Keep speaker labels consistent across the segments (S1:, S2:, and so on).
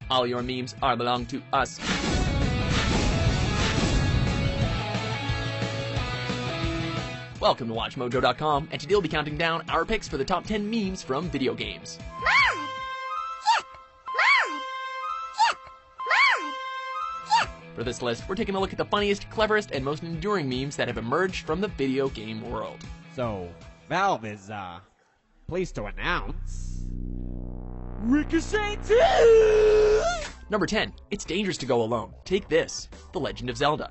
S1: All your memes are belong to us. Welcome to WatchMojo.com, and today we'll be counting down our picks for the top 10 memes from video games. For this list, we're taking a look at the funniest, cleverest, and most enduring memes that have emerged from the video game world.
S2: So, Valve is, pleased to announce...
S1: Ricochet 2! Number 10. It's dangerous to go alone. Take this. The Legend of Zelda.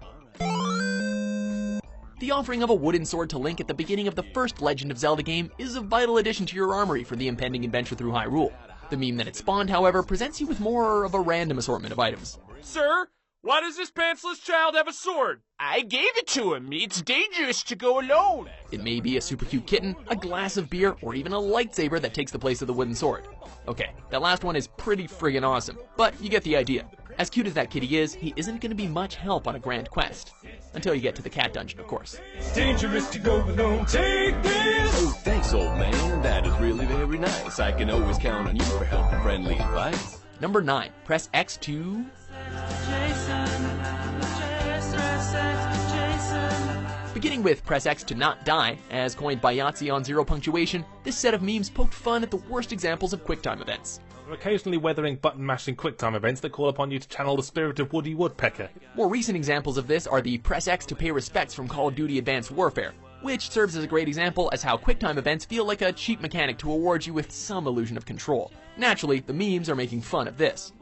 S1: The offering of a wooden sword to Link at the beginning of the first Legend of Zelda game is a vital addition to your armory for the impending adventure through Hyrule. The meme that it spawned, however, presents you with more of a random assortment of items.
S3: Sir, why does this pantsless child have a sword? I gave it to him. It's dangerous to go alone.
S1: It may be a super cute kitten, a glass of beer, or even a lightsaber that takes the place of the wooden sword. Okay, that last one is pretty friggin' awesome, but you get the idea. As cute as that kitty is, he isn't going to be much help on a grand quest. Until you get to the cat dungeon, of course.
S4: It's dangerous to go alone. Take this!
S5: Oh, thanks, old man. That is really very nice. I can always count on you for help and friendly advice.
S1: Number 9. Press X to... Beginning with press X to not die, as coined by Yahtzee on Zero Punctuation, this set of memes poked fun at the worst examples of QuickTime events.
S3: Occasionally weathering button-mashing QuickTime events that call upon you to channel the spirit of Woody Woodpecker.
S1: More recent examples of this are the press X to pay respects from Call of Duty Advanced Warfare, which serves as a great example as how QuickTime events feel like a cheap mechanic to award you with some illusion of control. Naturally, the memes are making fun of this.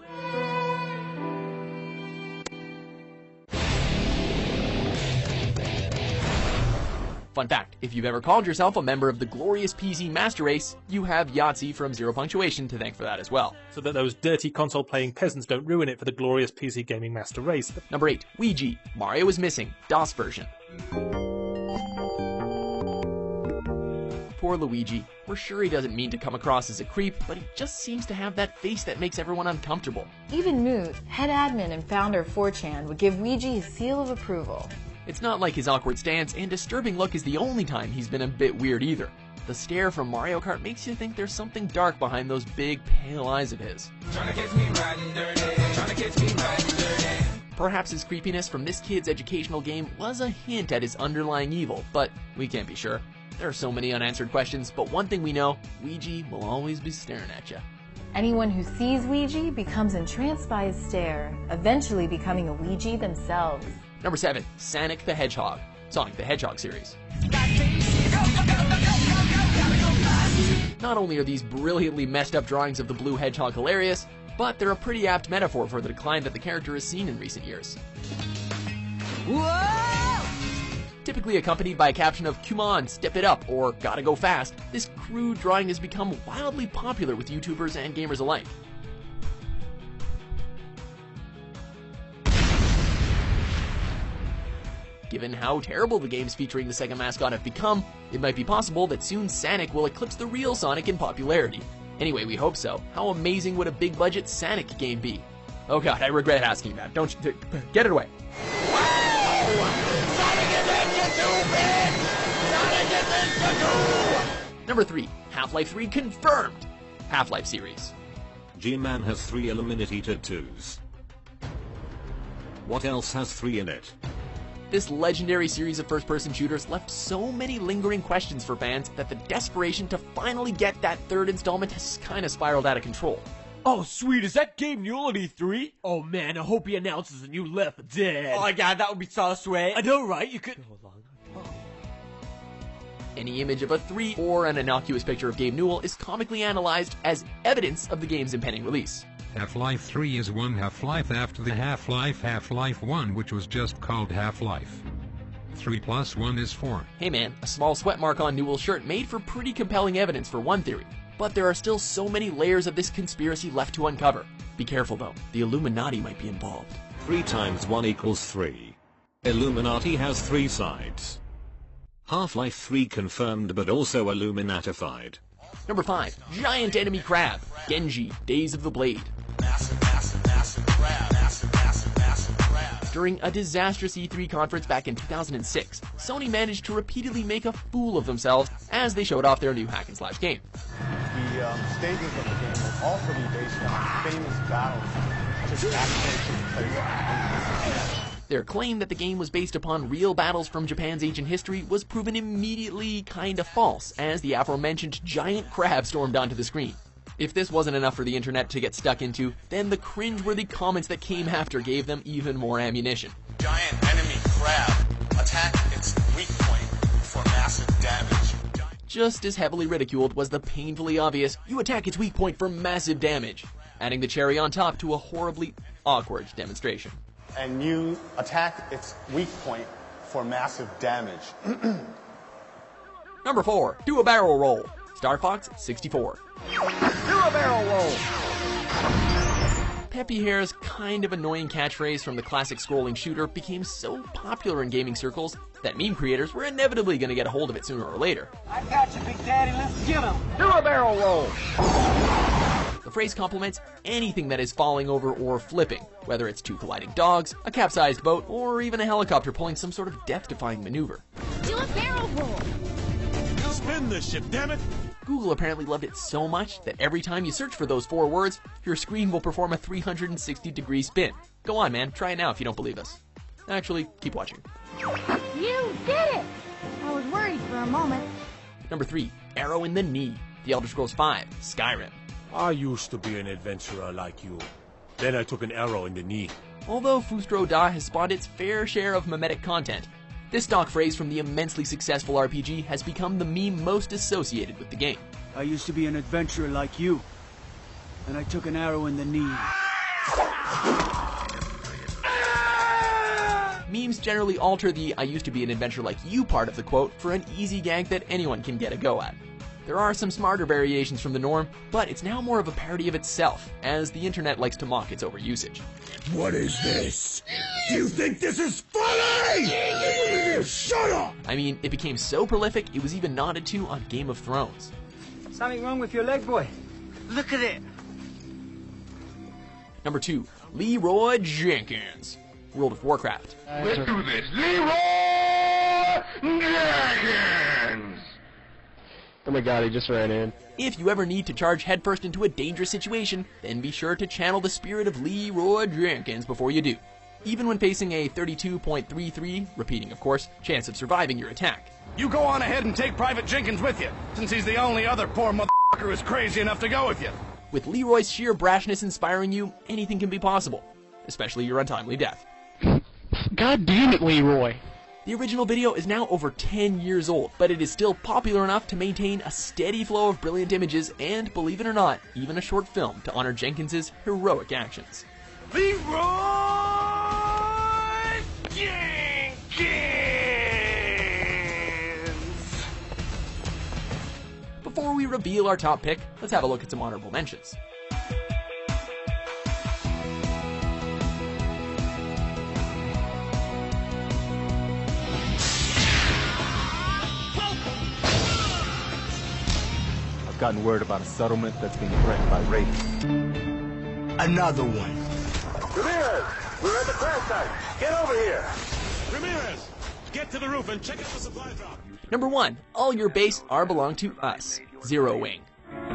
S1: Fun fact, if you've ever called yourself a member of the glorious PC Master Race, you have Yahtzee from Zero Punctuation to thank for that as well.
S3: So that those dirty console-playing peasants don't ruin it for the glorious PC Gaming Master Race.
S1: Number 8. Ouija. Mario is missing. DOS version. Poor Luigi. We're sure he doesn't mean to come across as a creep, but he just seems to have that face that makes everyone uncomfortable.
S6: Even Moot, head admin and founder of 4chan, would give Ouija his seal of approval.
S1: It's not like his awkward stance and disturbing look is the only time he's been a bit weird either. The stare from Mario Kart makes you think there's something dark behind those big, pale eyes of his. Perhaps his creepiness from this kid's educational game was a hint at his underlying evil, but we can't be sure. There are so many unanswered questions, but one thing we know, Ouija will always be staring at you.
S6: Anyone who sees Ouija becomes entranced by his stare, eventually becoming a Ouija themselves.
S1: Number 7. Sonic the Hedgehog. Sonic the Hedgehog series. Not only are these brilliantly messed up drawings of the blue hedgehog hilarious, but they're a pretty apt metaphor for the decline that the character has seen in recent years. Whoa! Typically accompanied by a caption of "Come on, step it up" or "Gotta go fast," this crude drawing has become wildly popular with YouTubers and gamers alike. Given how terrible the games featuring the Sega mascot have become, it might be possible that soon Sonic will eclipse the real Sonic in popularity. Anyway, we hope so. How amazing would a big-budget Sonic game be? Oh god, I regret asking that. Don't you... Get it away. Number 3. Half-Life 3 confirmed! Half-Life series.
S7: G-Man has 3 Eliminator 2s. What else has 3 in it?
S1: This legendary series of first-person shooters left so many lingering questions for fans that the desperation to finally get that third installment has kind of spiraled out of control.
S4: Oh, sweet, is that game new on E3? Oh man, I hope he announces a new Left 4 Dead. Oh my god, that would be so sweet. I know, right? You could...
S1: Any image of a 3 or an innocuous picture of Gabe Newell is comically analyzed as evidence of the game's impending release.
S8: Half-Life 3 is one Half-Life after the Half-Life 1, which was just called Half-Life. 3 plus 1 is 4.
S1: Hey man, a small sweat mark on Newell's shirt made for pretty compelling evidence for one theory. But there are still so many layers of this conspiracy left to uncover. Be careful though, the Illuminati might be involved.
S7: 3 times 1 equals 3. Illuminati has 3 sides. Half-Life 3 confirmed but also Illuminatified.
S1: Number 5. Giant Enemy Crab. Genji, Days of the Blade. during a disastrous E3 conference back in 2006, Sony managed to repeatedly make a fool of themselves as they showed off their new hack-and-slash game.
S9: The stages of the game will also be based on famous battles, just actually took place.
S1: Their claim that the game was based upon real battles from Japan's ancient history was proven immediately kinda false, as the aforementioned giant crab stormed onto the screen. If this wasn't enough for the internet to get stuck into, then the cringeworthy comments that came after gave them even more ammunition.
S9: Giant enemy crab. Attack its weak point for massive damage.
S1: Just as heavily ridiculed was the painfully obvious, you attack its weak point for massive damage, adding the cherry on top to a horribly awkward demonstration.
S9: And you attack its weak point for massive damage.
S1: Number 4, do a barrel roll. Star Fox 64.
S4: Do a barrel roll!
S1: Peppy Hair's kind of annoying catchphrase from the classic scrolling shooter became so popular in gaming circles that meme creators were inevitably going to get a hold of it sooner or later.
S4: I got you, Big Daddy, let's get him! Do a barrel roll!
S1: The phrase complements anything that is falling over or flipping, whether it's two colliding dogs, a capsized boat, or even a helicopter pulling some sort of death-defying maneuver.
S10: Do a barrel roll!
S3: Spin this ship, damn it!
S1: Google apparently loved it so much that every time you search for those 4 words, your screen will perform a 360-degree spin. Go on, man, try it now if you don't believe us. Actually, keep watching.
S10: You did it! I was worried for a moment.
S1: Number 3, Arrow in the Knee. The Elder Scrolls V, Skyrim.
S3: I used to be an adventurer like you. Then I took an arrow in the knee.
S1: Although Fustro Da has spawned its fair share of memetic content, this stock phrase from the immensely successful RPG has become the meme most associated with the game.
S11: I used to be an adventurer like you, and I took an arrow in the knee.
S1: Memes generally alter the "I used to be an adventurer like you" part of the quote for an easy gag that anyone can get a go at. There are some smarter variations from the norm, but it's now more of a parody of itself, as the internet likes to mock its overusage.
S3: What is this? Do you think this is funny? Shut up!
S1: I mean, it became so prolific, it was even nodded to on Game of Thrones.
S11: Something wrong with your leg, boy? Look at it!
S1: Number 2, Leroy Jenkins. World of Warcraft.
S3: Let's do this. Leroy Jenkins!
S12: Oh my god, he just ran in.
S1: If you ever need to charge headfirst into a dangerous situation, then be sure to channel the spirit of Leroy Jenkins before you do. Even when facing a 32.33, repeating of course, chance of surviving your attack.
S13: You go on ahead and take Private Jenkins with you, since he's the only other poor motherfucker who's crazy enough to go with you.
S1: With Leroy's sheer brashness inspiring you, anything can be possible, especially your untimely death.
S12: God damn it, Leroy!
S1: The original video is now over 10 years old, but it is still popular enough to maintain a steady flow of brilliant images and, believe it or not, even a short film to honor Jenkins's heroic actions.
S3: Leroy Jenkins!
S1: Before we reveal our top pick, let's have a look at some honorable mentions.
S14: Gotten word about a settlement that's being threatened by raiders.
S13: Another one.
S3: Ramirez, we're at the crash site. Get over here. Ramirez, get to the roof and check out the supply drop.
S1: Number 1, all your base are belong to us. Zero Wing.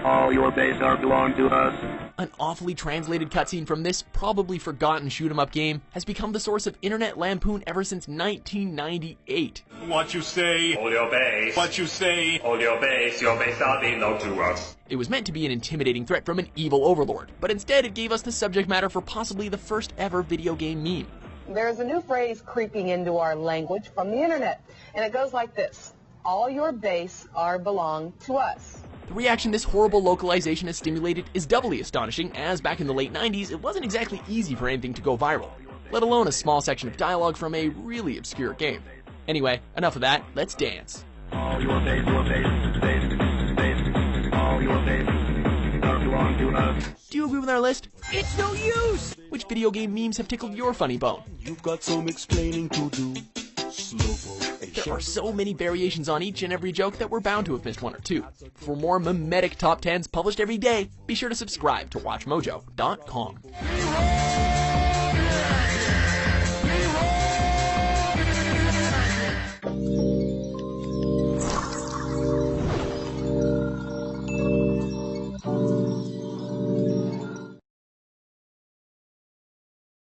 S12: All your base are belong to us.
S1: An awfully translated cutscene from this probably forgotten shoot-'em-up game has become the source of internet lampoon ever since 1998.
S3: What you say?
S15: Hold your base.
S3: What you say?
S15: Hold your base are belong to us.
S1: It was meant to be an intimidating threat from an evil overlord, but instead it gave us the subject matter for possibly the first ever video game meme.
S16: There's a new phrase creeping into our language from the internet, and it goes like this: all your base are belong to us.
S1: The reaction this horrible localization has stimulated is doubly astonishing, as back in the late 90s it wasn't exactly easy for anything to go viral, let alone a small section of dialogue from a really obscure game. Anyway, enough of that, let's dance.
S12: All your base, all your base are belong to us.
S1: Do you agree with our list?
S11: It's no use!
S1: Which video game memes have tickled your funny bone?
S9: You've got some explaining to do.
S1: There are so many variations on each and every joke that we're bound to have missed one or two. For more memetic top 10s published every day, be sure to subscribe to WatchMojo.com.